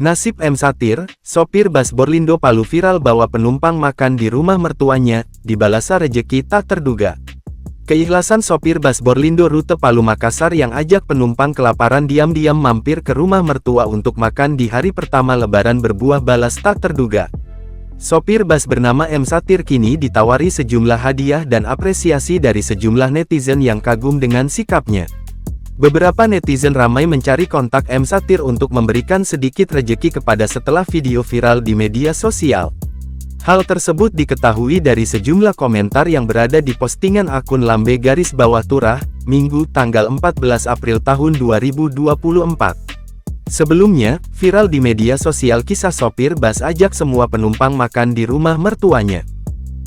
Nasib M. Satir, sopir bus Borlindo Palu viral bawa penumpang makan di rumah mertuanya, dibalasa rejeki tak terduga. Keikhlasan sopir bus Borlindo rute Palu Makassar yang ajak penumpang kelaparan diam-diam mampir ke rumah mertua untuk makan di hari pertama lebaran berbuah balas tak terduga. Sopir bus bernama M. Satir kini ditawari sejumlah hadiah dan apresiasi dari sejumlah netizen yang kagum dengan sikapnya. Beberapa netizen ramai mencari kontak M. Satir untuk memberikan sedikit rejeki kepada setelah video viral di media sosial. Hal tersebut diketahui dari sejumlah komentar yang berada di postingan akun lambe_turah, Minggu tanggal 14 April tahun 2024. Sebelumnya, viral di media sosial kisah sopir bus ajak semua penumpang makan di rumah mertuanya.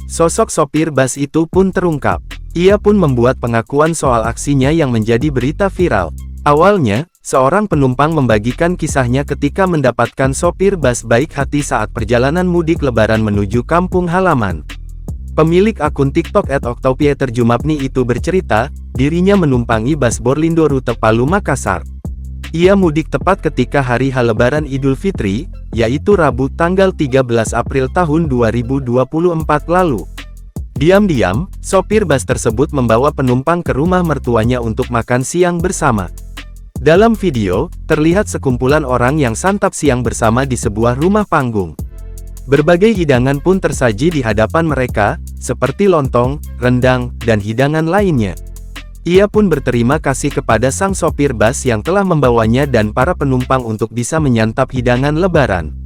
Sosok sopir bus itu pun terungkap. Ia pun membuat pengakuan soal aksinya yang menjadi berita viral. Awalnya, seorang penumpang membagikan kisahnya ketika mendapatkan sopir bus baik hati saat perjalanan mudik lebaran menuju kampung halaman. Pemilik akun TikTok @Octopieterjumapni itu bercerita, dirinya menumpangi bus Borlindo rute Palu Makassar. Ia mudik tepat ketika hari H Lebaran Idul Fitri, yaitu Rabu tanggal 13 April tahun 2024 lalu. Diam-diam, sopir bus tersebut membawa penumpang ke rumah mertuanya untuk makan siang bersama. Dalam video, terlihat sekumpulan orang yang santap siang bersama di sebuah rumah panggung. Berbagai hidangan pun tersaji di hadapan mereka, seperti lontong, rendang, dan hidangan lainnya. Ia pun berterima kasih kepada sang sopir bus yang telah membawanya dan para penumpang untuk bisa menyantap hidangan lebaran.